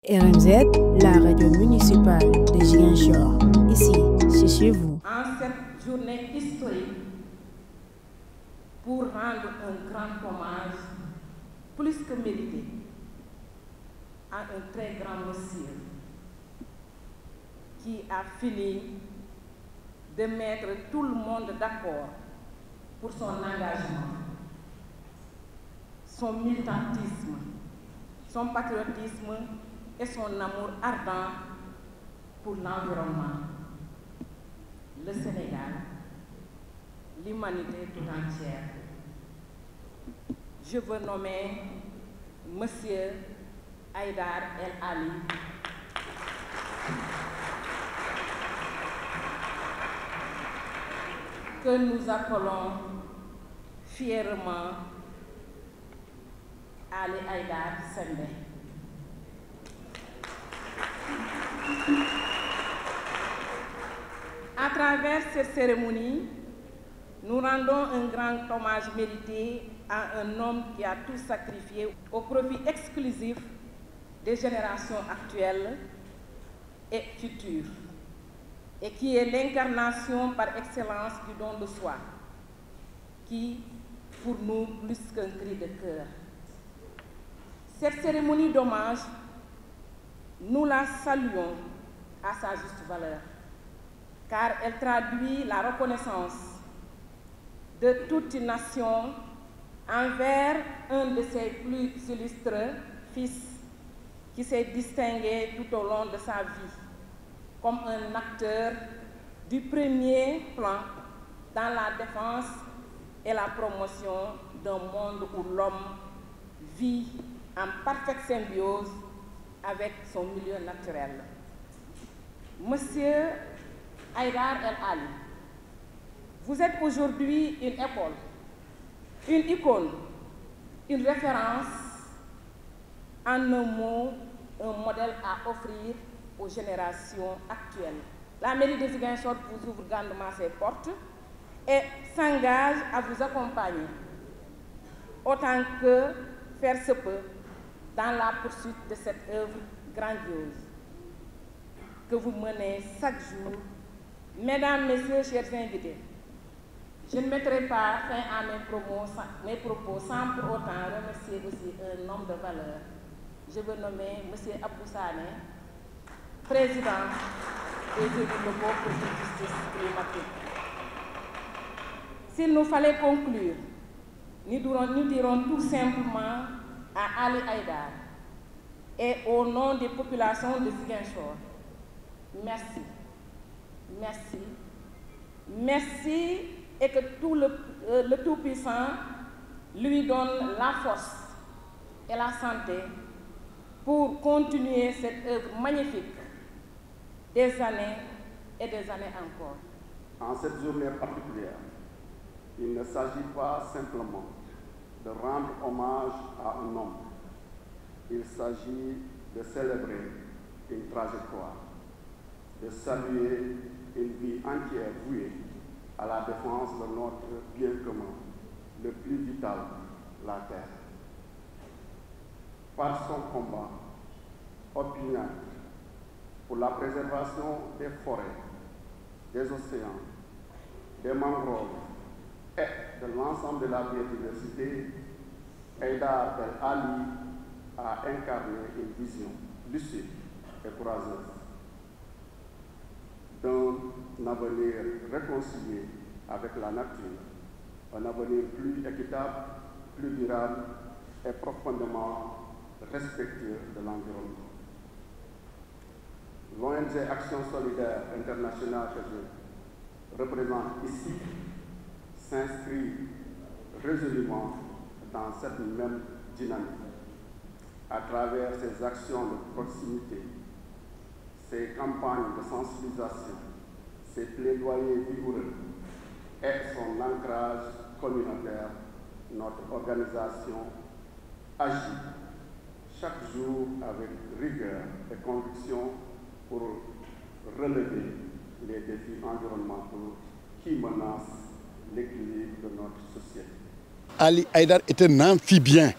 RMZ, la radio municipale de Ziguinchor. Ici, c'est chez vous. En cette journée historique, pour rendre un grand hommage, plus que mérité, à un très grand monsieur qui a fini de mettre tout le monde d'accord pour son engagement, son militantisme, son patriotisme et son amour ardent pour l'environnement, le Sénégal, l'humanité tout entière. Je veux nommer Monsieur Haïdar El Ali, que nous appelons fièrement Ali Haïdar Sembé. À travers cette cérémonie, nous rendons un grand hommage mérité à un homme qui a tout sacrifié au profit exclusif des générations actuelles et futures, et qui est l'incarnation par excellence du don de soi, qui, pour nous, plus qu'un cri de cœur. Cette cérémonie d'hommage, nous la saluons à sa juste valeur, car elle traduit la reconnaissance de toute une nation envers un de ses plus illustres fils qui s'est distingué tout au long de sa vie comme un acteur du premier plan dans la défense et la promotion d'un monde où l'homme vit en parfaite symbiose avec son milieu naturel. Monsieur Haïdar El Ali, vous êtes aujourd'hui une école, une icône, une référence, en un mot, un modèle à offrir aux générations actuelles. La mairie de Ziguinchor vous ouvre grandement ses portes et s'engage à vous accompagner autant que faire se peut dans la poursuite de cette œuvre grandiose que vous menez chaque jour. Mesdames, Messieurs, chers invités, je ne mettrai pas fin à mes propos sans pour autant remercier aussi un homme de valeur. Je veux nommer M. Abou Sané, président des élus locaux pour la justice climatique. S'il nous fallait conclure, nous dirons tout simplement à Ali Haïdar et au nom des populations de Ziguinchor, merci, merci, merci, et que le Tout-Puissant lui donne la force et la santé pour continuer cette œuvre magnifique des années et des années encore. En cette journée particulière, il ne s'agit pas simplement de rendre hommage à un homme. Il s'agit de célébrer une trajectoire, de saluer une vie entière vouée à la défense de notre bien commun, le plus vital, la terre. Par son combat opiniâtre pour la préservation des forêts, des océans, des mangroves et de l'ensemble de la biodiversité, Haïdar El Ali a incarné une vision lucide et courageuse d'un avenir réconcilié avec la nature, un avenir plus équitable, plus durable et profondément respectueux de l'environnement. L'ONG Action Solidaire Internationale que je représente ici s'inscrit résolument dans cette même dynamique à travers ses actions de proximité, ses campagnes de sensibilisation, ses plaidoyers vigoureux et son ancrage communautaire. Notre organisation agit chaque jour avec rigueur et conviction pour relever les défis environnementaux qui menacent l'équilibre de notre société. Ali Haïdar est un amphibien.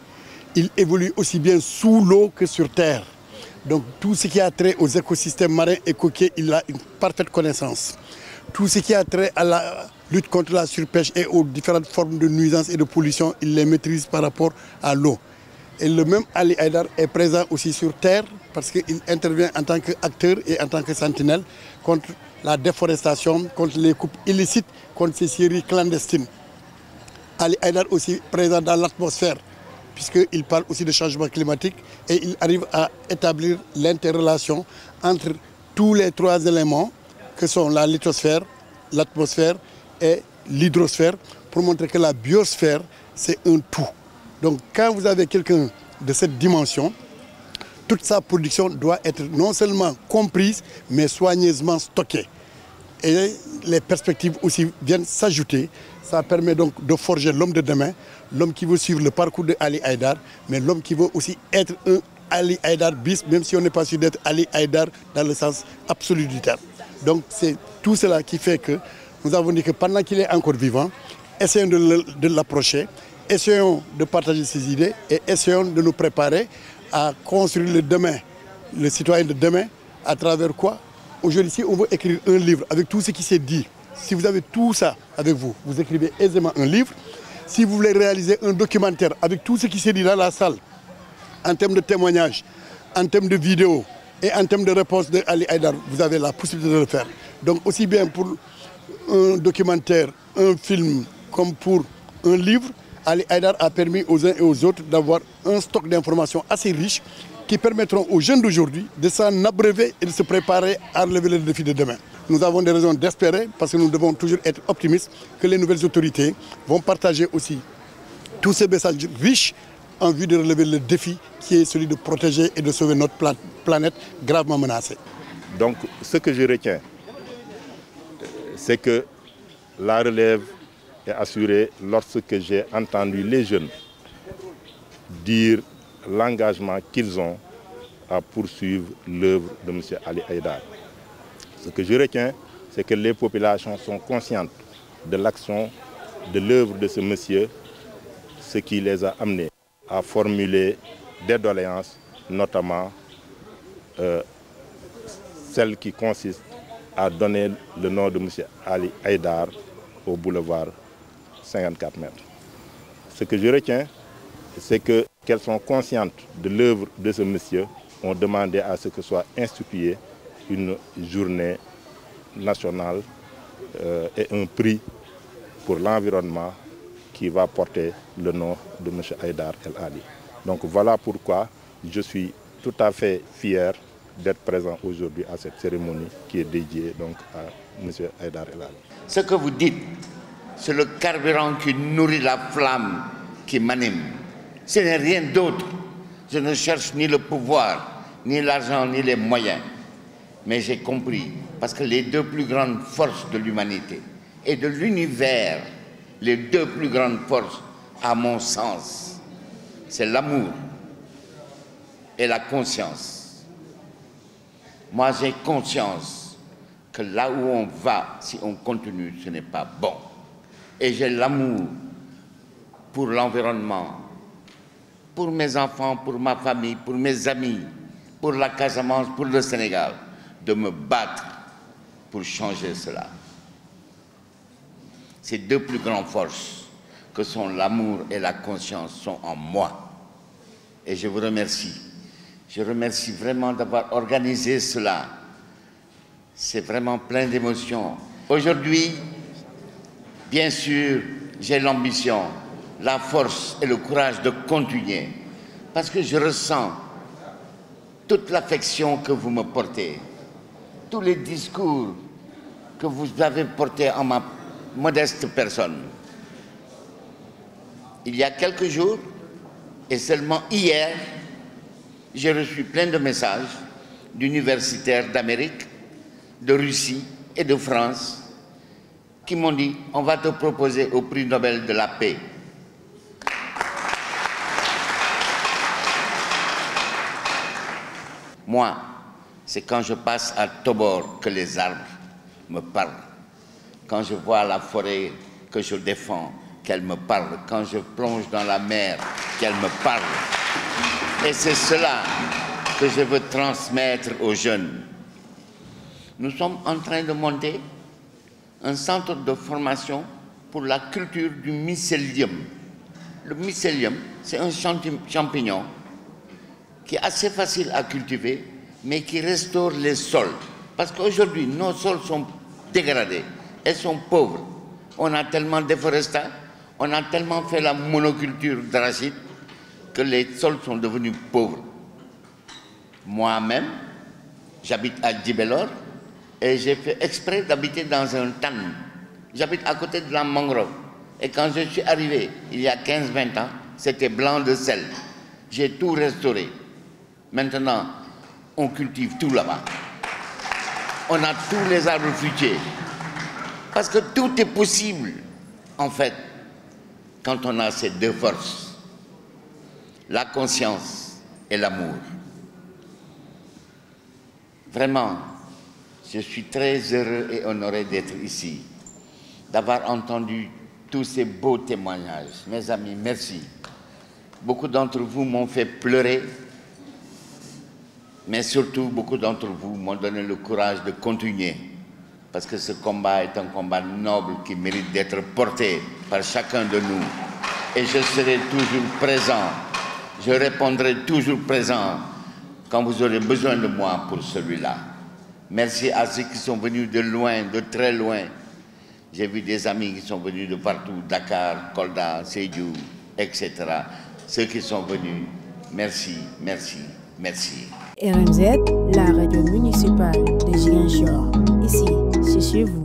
Il évolue aussi bien sous l'eau que sur terre. Donc tout ce qui a trait aux écosystèmes marins et côtiers, il a une parfaite connaissance. Tout ce qui a trait à la lutte contre la surpêche et aux différentes formes de nuisances et de pollution, il les maîtrise par rapport à l'eau. Et le même Ali Haïdar est présent aussi sur terre parce qu'il intervient en tant qu'acteur et en tant que sentinelle contre la déforestation, contre les coupes illicites, contre ces scieries clandestines. Ali Haïdar aussi présent dans l'atmosphère puisqu'il parle aussi de changement climatique et il arrive à établir l'interrelation entre tous les trois éléments que sont la lithosphère, l'atmosphère et l'hydrosphère pour montrer que la biosphère, c'est un tout. Donc quand vous avez quelqu'un de cette dimension, toute sa production doit être non seulement comprise, mais soigneusement stockée. Et les perspectives aussi viennent s'ajouter. Ça permet donc de forger l'homme de demain, l'homme qui veut suivre le parcours de Ali Haïdar, mais l'homme qui veut aussi être un Ali Haïdar bis, même si on n'est pas sûr d'être Ali Haïdar dans le sens absolu du terme. Donc c'est tout cela qui fait que nous avons dit que pendant qu'il est encore vivant, essayons de l'approcher, essayons de partager ses idées et essayons de nous préparer à construire le demain, le citoyen de demain, à travers quoi? Aujourd'hui, si on veut écrire un livre avec tout ce qui s'est dit, si vous avez tout ça avec vous, vous écrivez aisément un livre. Si vous voulez réaliser un documentaire avec tout ce qui s'est dit dans la salle, en termes de témoignages, en termes de vidéos et en termes de réponses de Ali Haïdar, vous avez la possibilité de le faire. Donc aussi bien pour un documentaire, un film, comme pour un livre, Ali Haïdar a permis aux uns et aux autres d'avoir un stock d'informations assez riche qui permettront aux jeunes d'aujourd'hui de s'en abreuver et de se préparer à relever les défis de demain. Nous avons des raisons d'espérer, parce que nous devons toujours être optimistes, que les nouvelles autorités vont partager aussi tous ces messages riches en vue de relever le défi qui est celui de protéger et de sauver notre planète gravement menacée. Donc ce que je retiens, c'est que la relève est assurée lorsque j'ai entendu les jeunes dire l'engagement qu'ils ont à poursuivre l'œuvre de M. Ali Haïdar. Ce que je retiens, c'est que les populations sont conscientes de l'action, de l'œuvre de ce monsieur, ce qui les a amenés à formuler des doléances, notamment celle qui consiste à donner le nom de M. Ali Haïdar au boulevard 54 mètres. Ce que je retiens, c'est qu'elles sont conscientes de l'œuvre de ce monsieur, ont demandé à ce que soit instituée une journée nationale et un prix pour l'environnement qui va porter le nom de M. Haïdar El Ali. Donc voilà pourquoi je suis tout à fait fier d'être présent aujourd'hui à cette cérémonie qui est dédiée donc à M. Haïdar El Ali. Ce que vous dites, c'est le carburant qui nourrit la flamme qui m'anime. Ce n'est rien d'autre. Je ne cherche ni le pouvoir, ni l'argent, ni les moyens. Mais j'ai compris, parce que les deux plus grandes forces de l'humanité et de l'univers, les deux plus grandes forces, à mon sens, c'est l'amour et la conscience. Moi, j'ai conscience que là où on va, si on continue, ce n'est pas bon. Et j'ai l'amour pour l'environnement, pour mes enfants, pour ma famille, pour mes amis, pour la Casamance, pour le Sénégal, de me battre pour changer cela. Ces deux plus grandes forces que sont l'amour et la conscience sont en moi. Et je vous remercie. Je remercie vraiment d'avoir organisé cela. C'est vraiment plein d'émotions. Aujourd'hui, bien sûr, j'ai l'ambition, la force et le courage de continuer. Parce que je ressens toute l'affection que vous me portez, tous les discours que vous avez portés en ma modeste personne. Il y a quelques jours, et seulement hier, j'ai reçu plein de messages d'universitaires d'Amérique, de Russie et de France qui m'ont dit « on va te proposer au prix Nobel de la paix ». Moi, c'est quand je passe à Tobor que les arbres me parlent. Quand je vois la forêt que je défends, qu'elle me parle. Quand je plonge dans la mer, qu'elle me parle. Et c'est cela que je veux transmettre aux jeunes. Nous sommes en train de monter un centre de formation pour la culture du mycélium. Le mycélium, c'est un champignon qui est assez facile à cultiver, mais qui restaure les sols. Parce qu'aujourd'hui, nos sols sont dégradés, elles sont pauvres. On a tellement déforesté, on a tellement fait la monoculture d'arachides que les sols sont devenus pauvres. Moi-même, j'habite à Djibélor et j'ai fait exprès d'habiter dans un tan. J'habite à côté de la mangrove. Et quand je suis arrivé, il y a 15-20 ans, c'était blanc de sel. J'ai tout restauré. Maintenant, on cultive tout là-bas. On a tous les arbres fruitiers. Parce que tout est possible, en fait, quand on a ces deux forces, la conscience et l'amour. Vraiment, je suis très heureux et honoré d'être ici, d'avoir entendu tous ces beaux témoignages. Mes amis, merci. Beaucoup d'entre vous m'ont fait pleurer, mais surtout beaucoup d'entre vous m'ont donné le courage de continuer, parce que ce combat est un combat noble qui mérite d'être porté par chacun de nous. Et je serai toujours présent, je répondrai toujours présent quand vous aurez besoin de moi pour celui-là. Merci à ceux qui sont venus de loin, de très loin. J'ai vu des amis qui sont venus de partout, Dakar, Kolda, Sédhiou, etc. Ceux qui sont venus, merci, merci, merci. RMZ, la radio municipale de Ziguinchor. Ici, c'est chez vous.